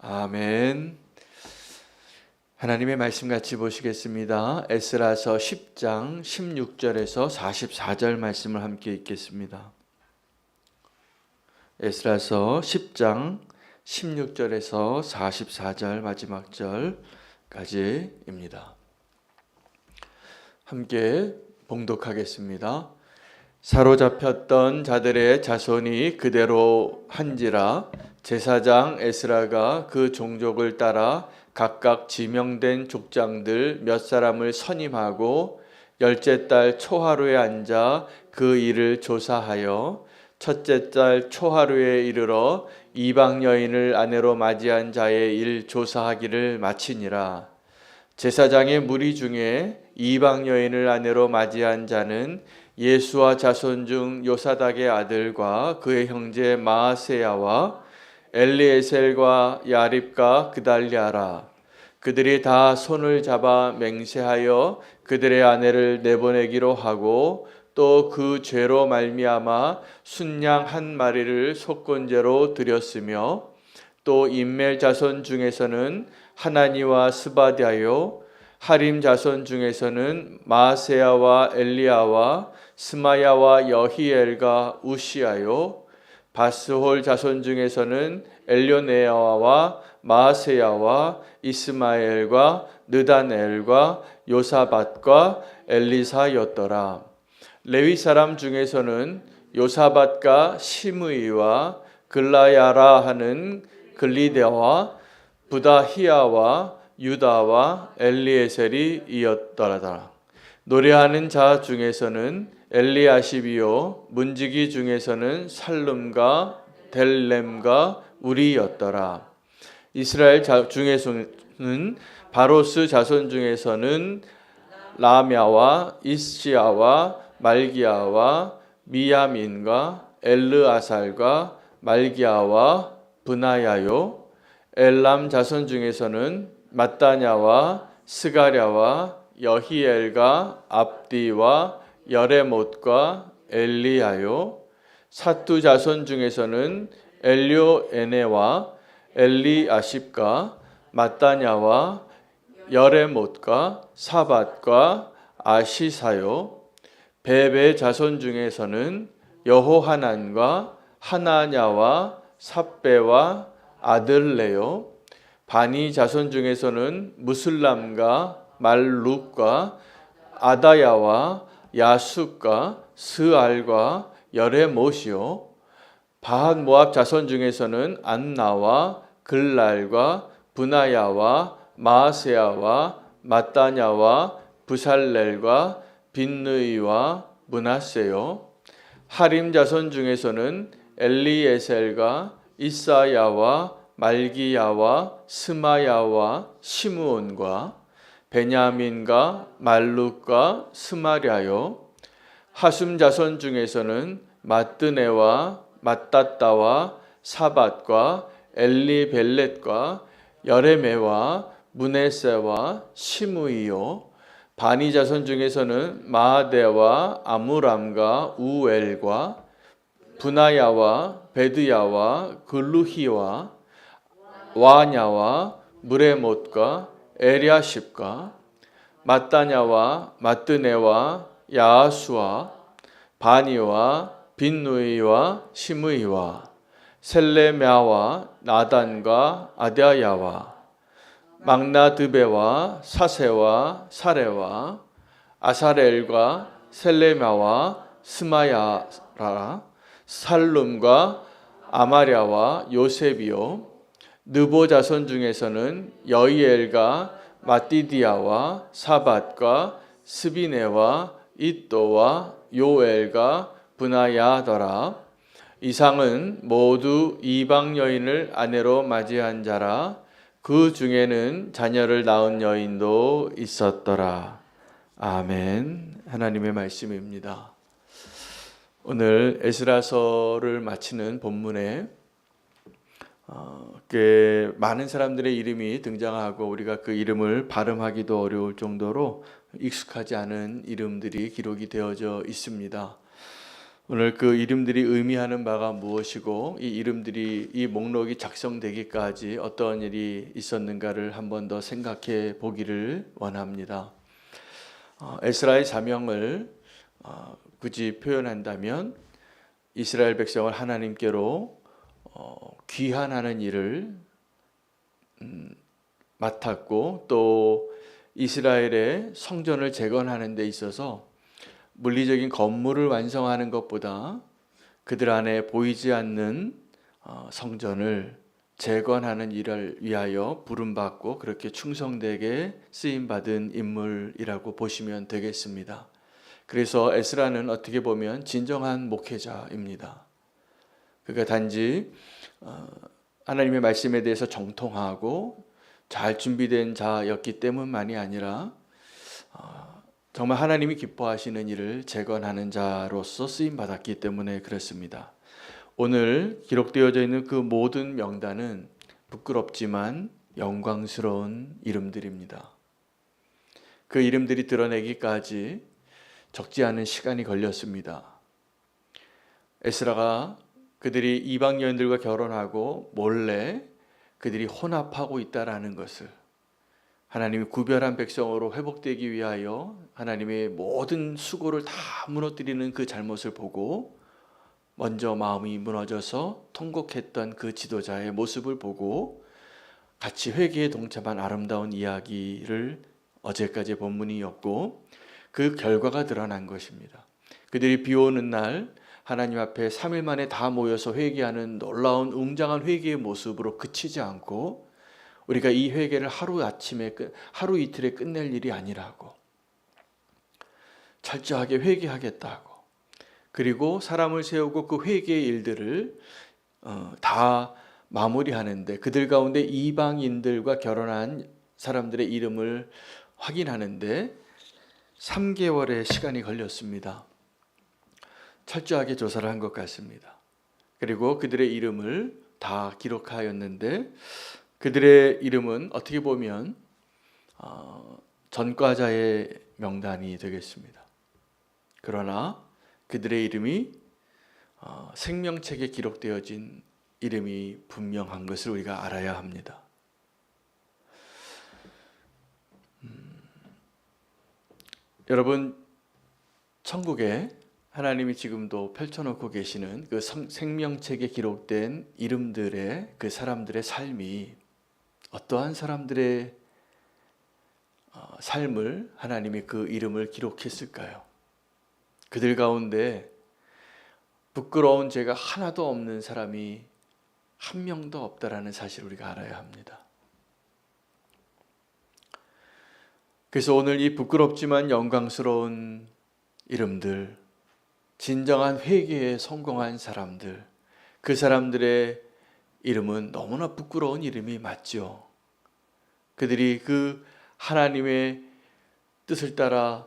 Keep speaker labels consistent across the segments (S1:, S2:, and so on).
S1: 아멘. 하나님의 말씀 같이 보시겠습니다. 에스라서 10장 16절에서 44절 말씀을 함께 읽겠습니다. 에스라서 10장 16절에서 44절 마지막 절까지입니다. 함께 봉독하겠습니다. 사로잡혔던 자들의 자손이 그대로 한지라 제사장 에스라가 그 종족을 따라 각각 지명된 족장들 몇 사람을 선임하고 열째 달 초하루에 앉아 그 일을 조사하여 첫째 달 초하루에 이르러 이방 여인을 아내로 맞이한 자의 일 조사하기를 마치니라. 제사장의 무리 중에 이방 여인을 아내로 맞이한 자는 예수와 자손 중 요사닥의 아들과 그의 형제 마아세야와 엘리에셀과 야립과 그달랴라. 그들이 다 손을 잡아 맹세하여 그들의 아내를 내보내기로 하고 또 그 죄로 말미암아 순양 한 마리를 속건제로 드렸으며 또 인멜 자손 중에서는 하나니와 스바디아요 하림 자손 중에서는 마아세야와 엘리야와 스마야와 여히엘과 우시아요 바스홀 자손 중에서는 엘료네아와 마아세야와 이스마엘과 느다넬과 요사밧과 엘리사였더라. 레위 사람 중에서는 요사밧과 시므이와 글라야라 하는 글리데와 부다히야와 유다와 엘리에셀이 이었더라. 노래하는 자 중에서는 엘리아십이요 문지기 중에서는 살룸과 델렘과 우리였더라. 이스라엘 중에서는 바로스 자손 중에서는 라мя와 이스야와 말기야와 미야민과 엘르아살과 말기야와 브나야요 엘람 자손 중에서는 mat다냐와 스가랴와 여히엘과 압디와 여레못과 엘리야요 사투 자손 중에서는 엘료에네와 엘리아십과 mat다냐와 여레못과 사밧과 아시사요 베베 자손 중에서는 여호하난과 하나냐와 삽베와 아들레요 바니 자손 중에서는 무슬람과 말룩과 아다야와 야숫과 스알과 여레못이요 바한 모압 자손 중에서는 안나와 글랄과 브나야와 마아세야와 mat다냐와 부살렐과 빈느이와 므낫세요 하림 자손 중에서는 엘리에셀과 이사야와 말기야와 스마야와 시므온과 베냐민과 말룩과 스마랴요 하숨 자손 중에서는 마뜨네와 mattat다와 사밧과 엘리벨렛과 여레메와 무네세와 시므이요 바니 자손 중에서는 마아데와 아무람과 우엘과 브나야와 베드야와 글루히와 와냐와 무레못과 에리아십과 mat다냐와 마뜨네와 야아수와 바니와 빈누이와 시므이와 셀레мя와 나단과 아다야와 막나드베와 사세와 사레와 아사렐과 셀레мя와 스마야라 살룸과 아마랴와 요셉이요 느보 자손 중에서는 여이엘과 마띠디아와 사밧과 스비네와 잇도와 요엘과 브나야더라. 이상은 모두 이방 여인을 아내로 맞이한 자라. 그 중에는 자녀를 낳은 여인도 있었더라. 아멘. 하나님의 말씀입니다. 오늘 에스라서를 마치는 본문에 많은 사람들의 이름이 등장하고 우리가 그 이름을 발음하기도 어려울 정도로 익숙하지 않은 이름들이 기록이 되어져 있습니다. 오늘 그 이름들이 의미하는 바가 무엇이고 이 이름들이 이 목록이 작성되기까지 어떤 일이 있었는가를 한 번 더 생각해 보기를 원합니다. 에스라의 사명을 굳이 표현한다면 이스라엘 백성을 하나님께로 귀환하는 일을 맡았고 또 이스라엘의 성전을 재건하는 데 있어서 물리적인 건물을 완성하는 것보다 그들 안에 보이지 않는 성전을 재건하는 일을 위하여 부름받고 그렇게 충성되게 쓰임받은 인물이라고 보시면 되겠습니다. 그래서 에스라는 어떻게 보면 진정한 목회자입니다. 그가 단지 하나님의 말씀에 대해서 정통하고 잘 준비된 자였기 때문만이 아니라 정말 하나님이 기뻐하시는 일을 재건하는 자로서 쓰임받았기 때문에 그렇습니다. 오늘 기록되어져 있는 그 모든 명단은 부끄럽지만 영광스러운 이름들입니다. 그 이름들이 드러내기까지 적지 않은 시간이 걸렸습니다. 에스라가 그들이 이방 여인들과 결혼하고 몰래 그들이 혼합하고 있다라는 것을 하나님이 구별한 백성으로 회복되기 위하여 하나님의 모든 수고를 다 무너뜨리는 그 잘못을 보고 먼저 마음이 무너져서 통곡했던 그 지도자의 모습을 보고 같이 회개에 동참한 아름다운 이야기를 어제까지 본문이었고 그 결과가 드러난 것입니다. 그들이 비 오는 날 하나님 앞에 3일 만에 다 모여서 회개하는 놀라운 웅장한 회개의 모습으로 그치지 않고 우리가 이 회개를 하루 이틀에 끝낼 일이 아니라고 철저하게 회개하겠다고 그리고 사람을 세우고 그 회개의 일들을 다 마무리하는데 그들 가운데 이방인들과 결혼한 사람들의 이름을 확인하는데 3개월의 시간이 걸렸습니다. 철저하게 조사를 한 것 같습니다. 그리고 그들의 이름을 다 기록하였는데 그들의 이름은 어떻게 보면 전과자의 명단이 되겠습니다. 그러나 그들의 이름이 생명책에 기록되어진 이름이 분명한 것을 우리가 알아야 합니다. 여러분, 천국에 하나님이 지금도 펼쳐놓고 계시는 그 생명책에 기록된 이름들의 그 사람들의 삶이 어떠한 사람들의 삶을 하나님이 그 이름을 기록했을까요? 그들 가운데 부끄러운 죄가 하나도 없는 사람이 한 명도 없다라는 사실을 우리가 알아야 합니다. 그래서 오늘 이 부끄럽지만 영광스러운 이름들, 진정한 회개에 성공한 사람들, 그 사람들의 이름은 너무나 부끄러운 이름이 맞죠. 그들이 그 하나님의 뜻을 따라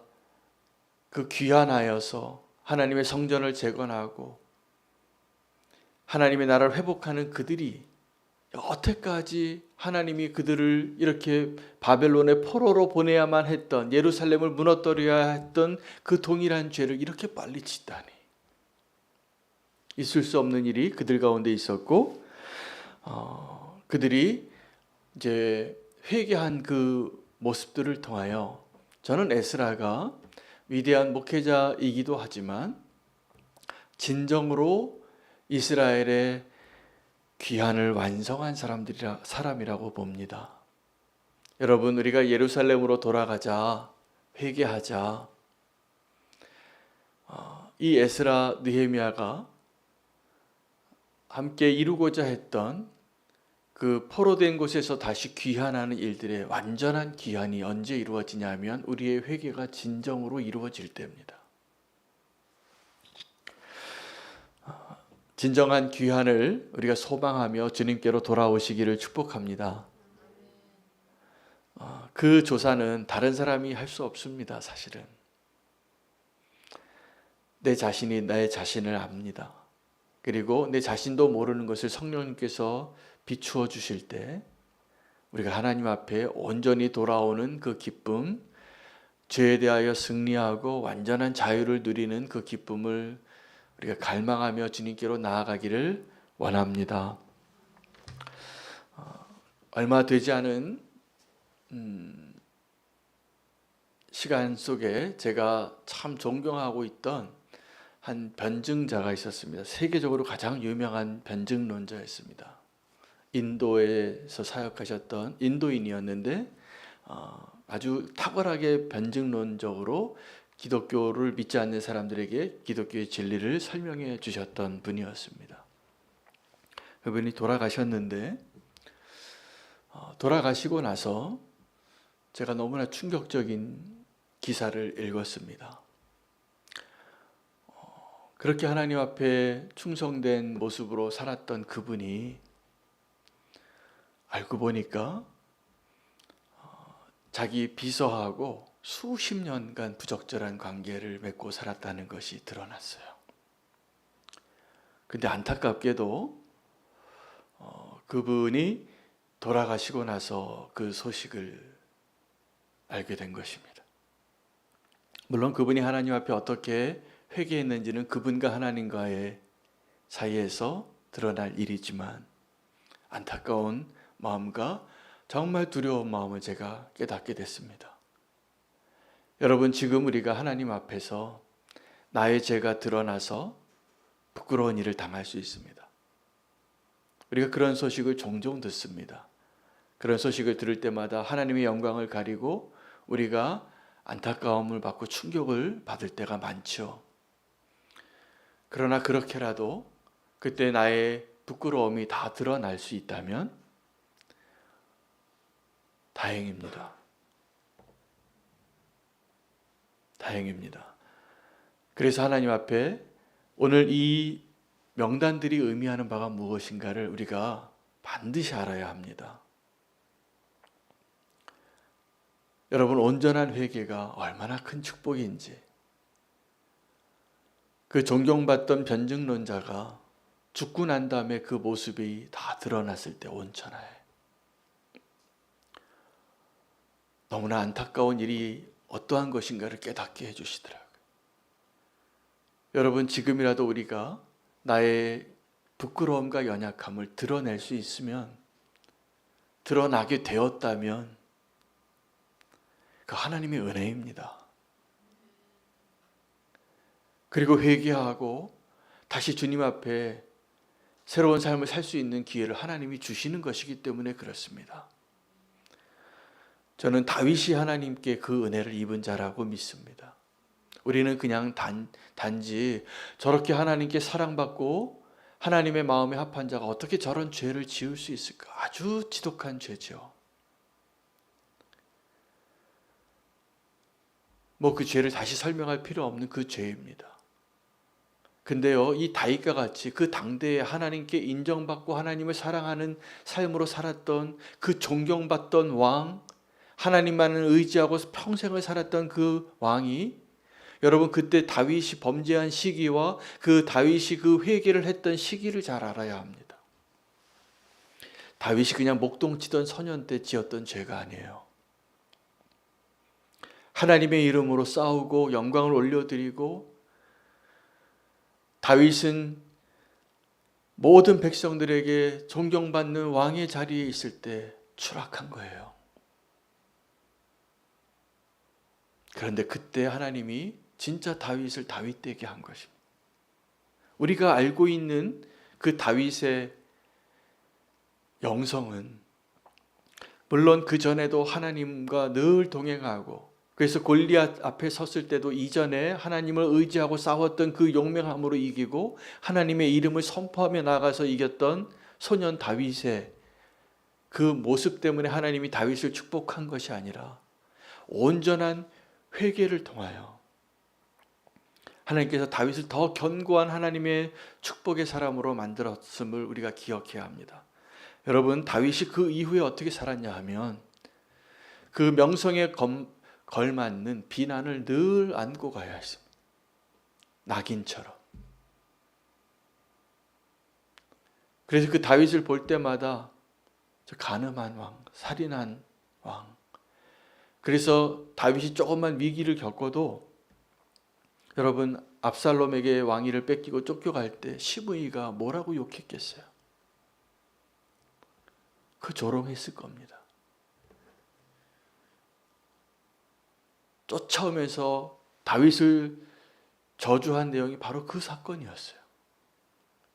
S1: 그 귀환하여서 하나님의 성전을 재건하고 하나님의 나라를 회복하는 그들이 여태까지 하나님이 그들을 이렇게 바벨론의 포로로 보내야만 했던 예루살렘을 무너뜨려야 했던 그 동일한 죄를 이렇게 빨리 짓다니 있을 수 없는 일이 그들 가운데 있었고 그들이 이제 회개한 그 모습들을 통하여 저는 에스라가 위대한 목회자이기도 하지만 진정으로 이스라엘의 귀환을 완성한 사람이라고 봅니다. 여러분, 우리가 예루살렘으로 돌아가자, 회개하자. 이 에스라 느헤미야가 함께 이루고자 했던 그 포로된 곳에서 다시 귀환하는 일들의 완전한 귀환이 언제 이루어지냐면 우리의 회개가 진정으로 이루어질 때입니다. 진정한 귀환을 우리가 소망하며 주님께로 돌아오시기를 축복합니다. 그 조사는 다른 사람이 할 수 없습니다. 사실은 내 자신이 내 자신을 압니다. 그리고 내 자신도 모르는 것을 성령님께서 비추어 주실 때 우리가 하나님 앞에 온전히 돌아오는 그 기쁨, 죄에 대하여 승리하고 완전한 자유를 누리는 그 기쁨을 우리가 갈망하며 주님께로 나아가기를 원합니다. 얼마 되지 않은 시간 속에 제가 참 존경하고 있던 한 변증자가 있었습니다. 세계적으로 가장 유명한 변증론자였습니다. 인도에서 사역하셨던 인도인이었는데 아주 탁월하게 변증론적으로 기독교를 믿지 않는 사람들에게 기독교의 진리를 설명해 주셨던 분이었습니다. 그분이 돌아가셨는데 돌아가시고 나서 제가 너무나 충격적인 기사를 읽었습니다. 그렇게 하나님 앞에 충성된 모습으로 살았던 그분이 알고 보니까 자기 비서하고 수십 년간 부적절한 관계를 맺고 살았다는 것이 드러났어요. 근데 안타깝게도 그분이 돌아가시고 나서 그 소식을 알게 된 것입니다. 물론 그분이 하나님 앞에 어떻게 회개했는지는 그분과 하나님과의 사이에서 드러날 일이지만 안타까운 마음과 정말 두려운 마음을 제가 깨닫게 됐습니다. 여러분, 지금 우리가 하나님 앞에서 나의 죄가 드러나서 부끄러운 일을 당할 수 있습니다. 우리가 그런 소식을 종종 듣습니다. 그런 소식을 들을 때마다 하나님의 영광을 가리고 우리가 안타까움을 받고 충격을 받을 때가 많죠. 그러나 그렇게라도 그때 나의 부끄러움이 다 드러날 수 있다면 다행입니다. 다행입니다. 그래서 하나님 앞에 오늘 이 명단들이 의미하는 바가 무엇인가를 우리가 반드시 알아야 합니다. 여러분, 온전한 회개가 얼마나 큰 축복인지, 그 존경받던 변증론자가 죽고 난 다음에 그 모습이 다 드러났을 때 온천하에 너무나 안타까운 일이 어떠한 것인가를 깨닫게 해주시더라고요. 여러분, 지금이라도 우리가 나의 부끄러움과 연약함을 드러낼 수 있으면, 드러나게 되었다면 그 하나님의 은혜입니다. 그리고 회개하고 다시 주님 앞에 새로운 삶을 살 수 있는 기회를 하나님이 주시는 것이기 때문에 그렇습니다. 저는 다윗이 하나님께 그 은혜를 입은 자라고 믿습니다. 우리는 그냥 단지 저렇게 하나님께 사랑받고 하나님의 마음에 합한 자가 어떻게 저런 죄를 지을 수 있을까? 아주 지독한 죄죠. 그 죄를 다시 설명할 필요 없는 그 죄입니다. 근데요, 이 다윗과 같이 그 당대에 하나님께 인정받고 하나님을 사랑하는 삶으로 살았던 그 존경받던 왕, 하나님만을 의지하고 평생을 살았던 그 왕이, 여러분, 그때 다윗이 범죄한 시기와 그 다윗이 그 회개를 했던 시기를 잘 알아야 합니다. 다윗이 그냥 목동치던 소년 때 지었던 죄가 아니에요. 하나님의 이름으로 싸우고 영광을 올려드리고, 다윗은 모든 백성들에게 존경받는 왕의 자리에 있을 때 추락한 거예요. 그런데 그때 하나님이 진짜 다윗을 다윗되게 한 것입니다. 우리가 알고 있는 그 다윗의 영성은 물론 그 전에도 하나님과 늘 동행하고, 그래서 골리앗 앞에 섰을 때도 이전에 하나님을 의지하고 싸웠던 그 용맹함으로 이기고 하나님의 이름을 선포하며 나가서 이겼던 소년 다윗의 그 모습 때문에 하나님이 다윗을 축복한 것이 아니라 온전한 회개를 통하여 하나님께서 다윗을 더 견고한 하나님의 축복의 사람으로 만들었음을 우리가 기억해야 합니다. 여러분, 다윗이 그 이후에 어떻게 살았냐 하면 그 명성에 걸맞는 비난을 늘 안고 가야 했습니다. 낙인처럼. 그래서 그 다윗을 볼 때마다 저 간음한 왕, 살인한 왕. 그래서 다윗이 조금만 위기를 겪어도 여러분, 압살롬에게 왕위를 뺏기고 쫓겨갈 때 시므이가 뭐라고 욕했겠어요? 그 조롱했을 겁니다. 쫓아오면서 다윗을 저주한 내용이 바로 그 사건이었어요.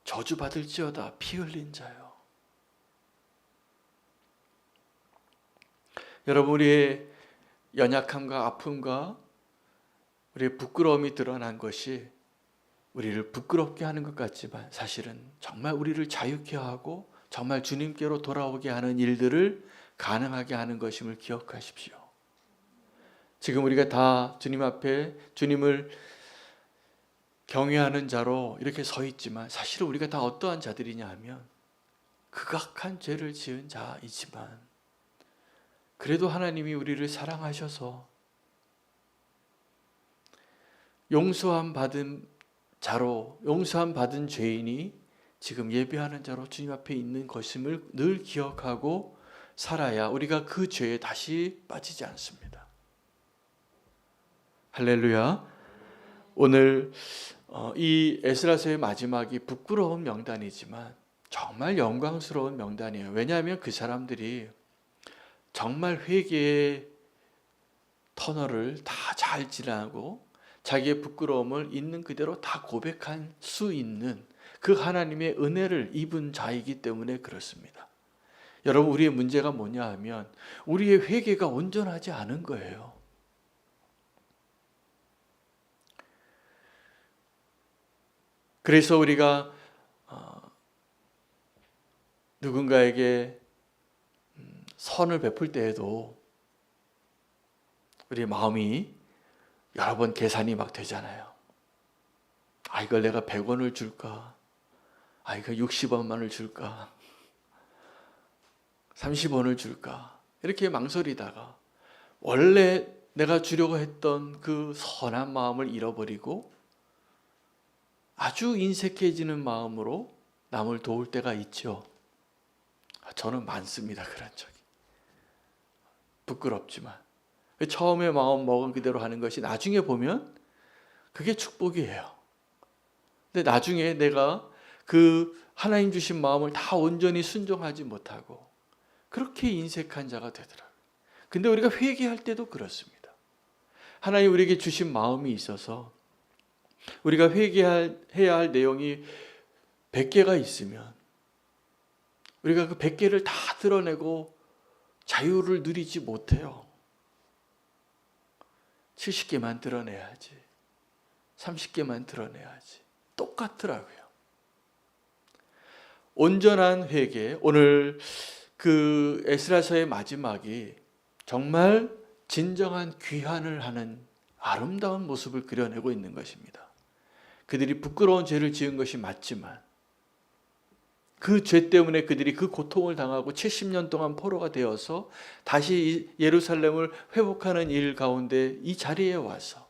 S1: 저주받을지어다 피 흘린 자요. 여러분, 우리의 연약함과 아픔과 우리의 부끄러움이 드러난 것이 우리를 부끄럽게 하는 것 같지만 사실은 정말 우리를 자유케 하고 정말 주님께로 돌아오게 하는 일들을 가능하게 하는 것임을 기억하십시오. 지금 우리가 다 주님 앞에 주님을 경외하는 자로 이렇게 서 있지만 사실은 우리가 다 어떠한 자들이냐 하면 극악한 죄를 지은 자이지만 그래도 하나님이 우리를 사랑하셔서 용서함 받은 자로, 용서함 받은 죄인이 지금 예배하는 자로 주님 앞에 있는 것임을 늘 기억하고 살아야 우리가 그 죄에 다시 빠지지 않습니다. 할렐루야. 오늘 이 에스라서의 마지막이 부끄러운 명단이지만 정말 영광스러운 명단이에요. 왜냐하면 그 사람들이 정말 회개의 터널을 다 잘 지나고 자기의 부끄러움을 있는 그대로 다 고백할 수 있는 그 하나님의 은혜를 입은 자이기 때문에 그렇습니다. 여러분, 우리의 문제가 뭐냐 하면 우리의 회개가 온전하지 않은 거예요. 그래서 우리가 누군가에게 선을 베풀 때에도 우리의 마음이 여러 번 계산이 막 되잖아요. 이걸 내가 100원을 줄까? 이거 60원만을 줄까? 30원을 줄까? 이렇게 망설이다가 원래 내가 주려고 했던 그 선한 마음을 잃어버리고 아주 인색해지는 마음으로 남을 도울 때가 있죠. 저는 많습니다. 그런 적이. 부끄럽지만 처음에 마음 먹은 그대로 하는 것이 나중에 보면 그게 축복이에요. 근데 나중에 내가 그 하나님 주신 마음을 다 온전히 순종하지 못하고 그렇게 인색한 자가 되더라고요. 근데 우리가 회개할 때도 그렇습니다. 하나님 우리에게 주신 마음이 있어서 우리가 회개해야 할 내용이 100개가 있으면 우리가 그 100개를 다 드러내고 자유를 누리지 못해요. 70개만 드러내야지. 30개만 드러내야지. 똑같더라고요. 온전한 회개, 오늘 그 에스라서의 마지막이 정말 진정한 귀환을 하는 아름다운 모습을 그려내고 있는 것입니다. 그들이 부끄러운 죄를 지은 것이 맞지만 그 죄 때문에 그들이 그 고통을 당하고 70년 동안 포로가 되어서 다시 예루살렘을 회복하는 일 가운데 이 자리에 와서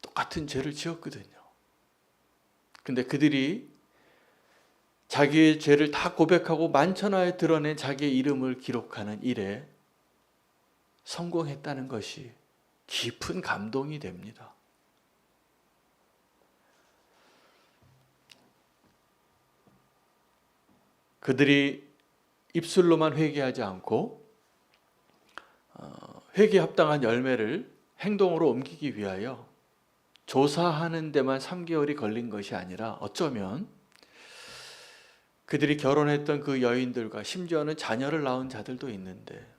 S1: 똑같은 죄를 지었거든요. 근데 그들이 자기의 죄를 다 고백하고 만천하에 드러낸 자기의 이름을 기록하는 일에 성공했다는 것이 깊은 감동이 됩니다. 그들이 입술로만 회개하지 않고 회개에 합당한 열매를 행동으로 옮기기 위하여 조사하는 데만 3개월이 걸린 것이 아니라 어쩌면 그들이 결혼했던 그 여인들과 심지어는 자녀를 낳은 자들도 있는데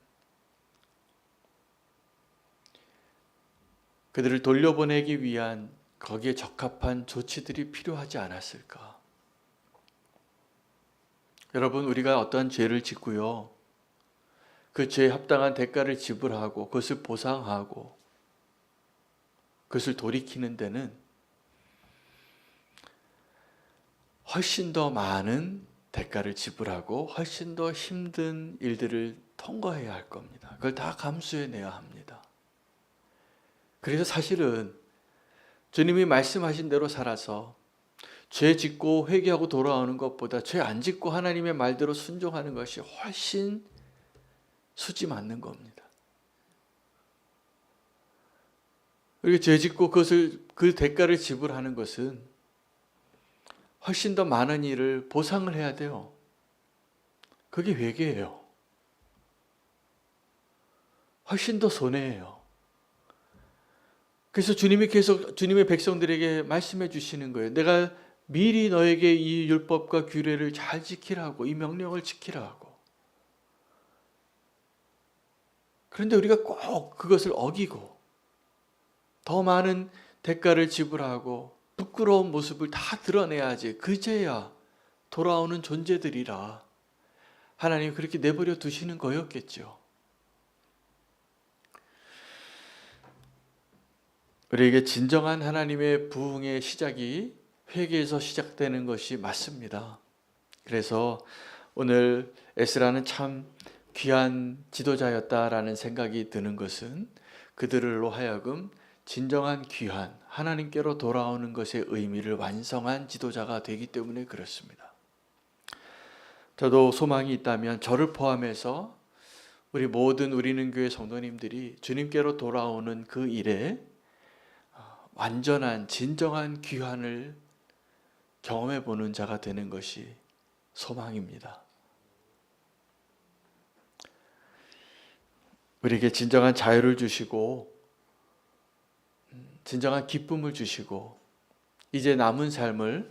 S1: 그들을 돌려보내기 위한 거기에 적합한 조치들이 필요하지 않았을까? 여러분, 우리가 어떠한 죄를 짓고요, 그 죄에 합당한 대가를 지불하고 그것을 보상하고 그것을 돌이키는 데는 훨씬 더 많은 대가를 지불하고 훨씬 더 힘든 일들을 통과해야 할 겁니다. 그걸 다 감수해내야 합니다. 그래서 사실은 주님이 말씀하신 대로 살아서 죄 짓고 회개하고 돌아오는 것보다 죄 안 짓고 하나님의 말대로 순종하는 것이 훨씬 수지 맞는 겁니다. 그리고 죄 짓고 그 대가를 지불하는 것은 훨씬 더 많은 일을 보상을 해야 돼요. 그게 회개예요. 훨씬 더 손해예요. 그래서 주님이 계속 주님의 백성들에게 말씀해 주시는 거예요. 내가 미리 너에게 이 율법과 규례를 잘 지키라고, 이 명령을 지키라고. 그런데 우리가 꼭 그것을 어기고 더 많은 대가를 지불하고 부끄러운 모습을 다 드러내야지 그제야 돌아오는 존재들이라 하나님이 그렇게 내버려 두시는 거였겠죠. 우리에게 진정한 하나님의 부흥의 시작이 회개에서 시작되는 것이 맞습니다. 그래서 오늘 에스라는 참 귀한 지도자였다라는 생각이 드는 것은 그들로 하여금 진정한 귀한 하나님께로 돌아오는 것의 의미를 완성한 지도자가 되기 때문에 그렇습니다. 저도 소망이 있다면 저를 포함해서 우리 모든 우리는 교회 성도님들이 주님께로 돌아오는 그 일에 완전한 진정한 귀환을 경험해 보는 자가 되는 것이 소망입니다. 우리에게 진정한 자유를 주시고 진정한 기쁨을 주시고 이제 남은 삶을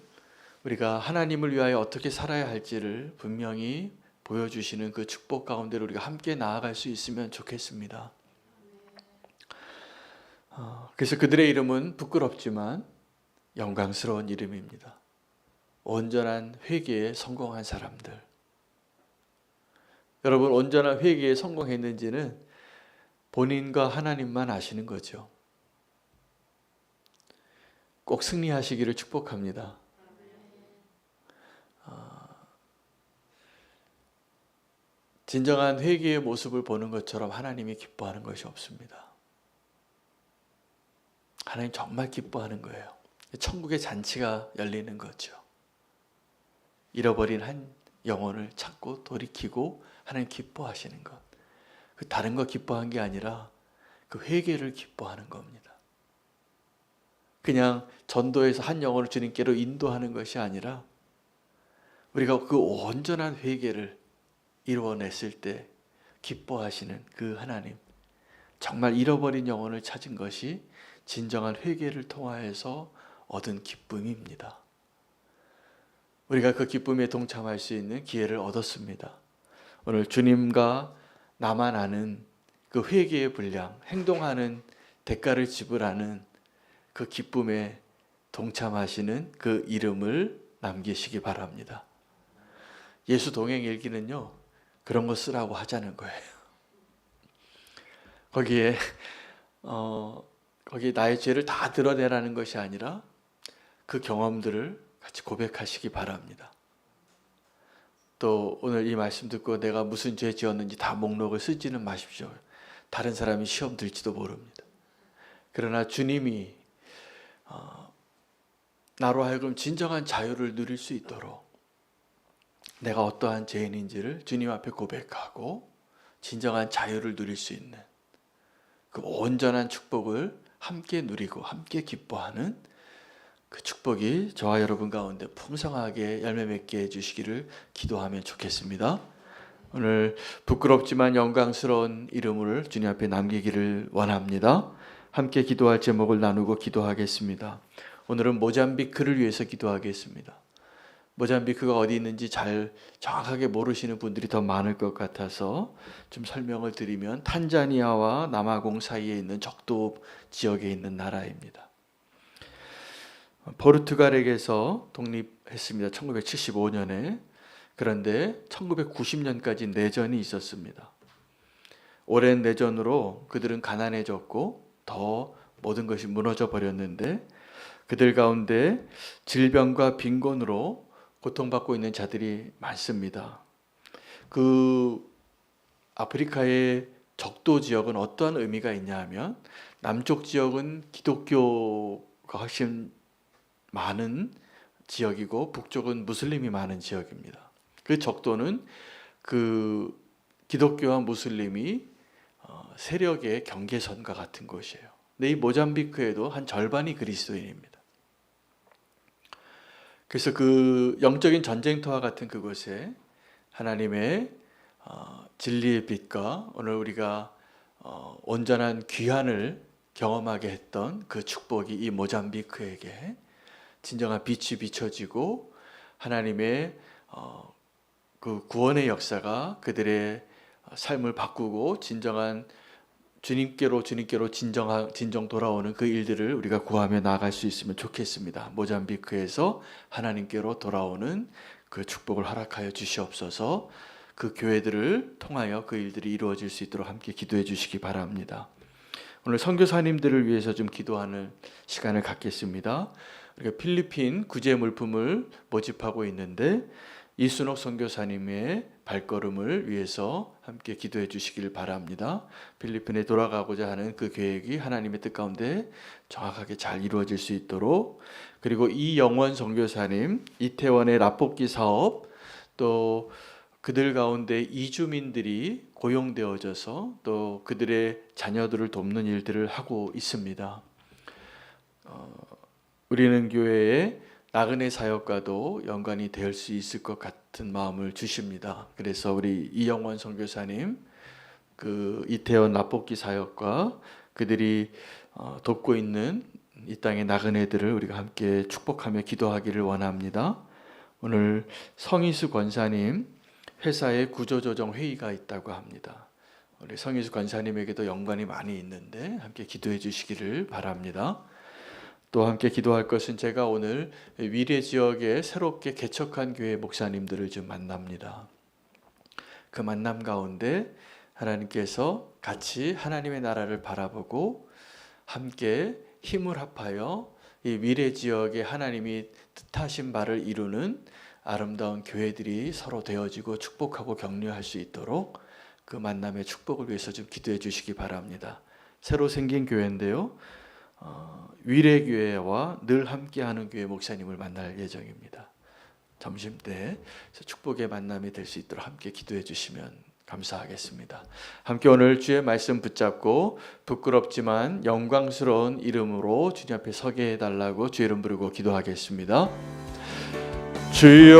S1: 우리가 하나님을 위하여 어떻게 살아야 할지를 분명히 보여주시는 그 축복 가운데로 우리가 함께 나아갈 수 있으면 좋겠습니다. 그래서 그들의 이름은 부끄럽지만 영광스러운 이름입니다. 온전한 회개에 성공한 사람들. 여러분, 온전한 회개에 성공했는지는 본인과 하나님만 아시는 거죠. 꼭 승리하시기를 축복합니다. 진정한 회개의 모습을 보는 것처럼 하나님이 기뻐하는 것이 없습니다. 하나님 정말 기뻐하는 거예요. 천국의 잔치가 열리는 거죠. 잃어버린 한 영혼을 찾고 돌이키고 하나님 기뻐하시는 것. 그 다른 거 기뻐한 게 아니라 그 회개를 기뻐하는 겁니다. 그냥 전도해서 한 영혼을 주님께로 인도하는 것이 아니라 우리가 그 온전한 회개를 이루어냈을 때 기뻐하시는 그 하나님, 정말 잃어버린 영혼을 찾은 것이 진정한 회개를 통하여서 얻은 기쁨입니다. 우리가 그 기쁨에 동참할 수 있는 기회를 얻었습니다. 오늘 주님과 나만 아는 그 회개의 분량, 행동하는 대가를 지불하는 그 기쁨에 동참하시는 그 이름을 남기시기 바랍니다. 예수 동행 일기는요, 그런 거 쓰라고 하자는 거예요. 거기에 나의 죄를 다 드러내라는 것이 아니라 그 경험들을 같이 고백하시기 바랍니다. 또 오늘 이 말씀 듣고 내가 무슨 죄 지었는지 다 목록을 쓰지는 마십시오. 다른 사람이 시험 들지도 모릅니다. 그러나 주님이 나로 하여금 진정한 자유를 누릴 수 있도록 내가 어떠한 죄인인지를 주님 앞에 고백하고 진정한 자유를 누릴 수 있는 그 온전한 축복을 함께 누리고 함께 기뻐하는 그 축복이 저와 여러분 가운데 풍성하게 열매 맺게 해주시기를 기도하면 좋겠습니다. 오늘 부끄럽지만 영광스러운 이름을 주님 앞에 남기기를 원합니다. 함께 기도할 제목을 나누고 기도하겠습니다. 오늘은 모잠비크를 위해서 기도하겠습니다. 모잠비크가 어디 있는지 잘 정확하게 모르시는 분들이 더 많을 것 같아서 좀 설명을 드리면 탄자니아와 남아공 사이에 있는 적도 지역에 있는 나라입니다. 포르투갈에게서 독립했습니다. 1975년에. 그런데 1990년까지 내전이 있었습니다. 오랜 내전으로 그들은 가난해졌고 더 모든 것이 무너져 버렸는데 그들 가운데 질병과 빈곤으로 고통받고 있는 자들이 많습니다. 그 아프리카의 적도 지역은 어떠한 의미가 있냐 하면 남쪽 지역은 기독교가 훨씬 많은 지역이고 북쪽은 무슬림이 많은 지역입니다. 그 적도는 그 기독교와 무슬림이 세력의 경계선과 같은 곳이에요. 근데 이 모잠비크에도 한 절반이 그리스도인입니다. 그래서 그 영적인 전쟁터와 같은 그곳에 하나님의 진리의 빛과 오늘 우리가 온전한 귀환을 경험하게 했던 그 축복이 이 모잠비크에게 진정한 빛이 비춰지고 하나님의 그 구원의 역사가 그들의 삶을 바꾸고 진정한 주님께로 진정 돌아오는 그 일들을 우리가 구하며 나아갈 수 있으면 좋겠습니다. 모잠비크에서 하나님께로 돌아오는 그 축복을 허락하여 주시옵소서. 그 교회들을 통하여 그 일들이 이루어질 수 있도록 함께 기도해 주시기 바랍니다. 오늘 선교사님들을 위해서 좀 기도하는 시간을 갖겠습니다. 우리가 필리핀 구제 물품을 모집하고 있는데 이순옥 선교사님의 발걸음을 위해서 함께 기도해 주시길 바랍니다. 필리핀에 돌아가고자 하는 그 계획이 하나님의 뜻 가운데 정확하게 잘 이루어질 수 있도록, 그리고 이영원 선교사님 이태원의 라볶이 사업, 또 그들 가운데 이주민들이 고용되어져서 또 그들의 자녀들을 돕는 일들을 하고 있습니다. 우리는 교회의 나그네 사역과도 연관이 될 수 있을 것 같은 마음을 주십니다. 그래서 우리 이영원 선교사님 그 이태원 라볶이 사역과 그들이 돕고 있는 이 땅의 나그네들을 우리가 함께 축복하며 기도하기를 원합니다. 오늘 성희수 권사님 회사에 구조조정 회의가 있다고 합니다. 우리 성희수 권사님에게도 연관이 많이 있는데 함께 기도해 주시기를 바랍니다. 또 함께 기도할 것은 제가 오늘 위례 지역에 새롭게 개척한 교회 목사님들을 좀 만납니다. 그 만남 가운데 하나님께서 같이 하나님의 나라를 바라보고 함께 힘을 합하여 이 위례 지역에 하나님이 뜻하신 바를 이루는 아름다운 교회들이 서로 되어지고 축복하고 격려할 수 있도록 그 만남의 축복을 위해서 좀 기도해 주시기 바랍니다. 새로 생긴 교회인데요. 위례교회와 늘 함께하는 교회 목사님을 만날 예정입니다. 점심때 축복의 만남이 될 수 있도록 함께 기도해 주시면 감사하겠습니다. 함께 오늘 주의 말씀 붙잡고 부끄럽지만 영광스러운 이름으로 주님 앞에 서게 해달라고 주의 이름 부르고 기도하겠습니다. 주여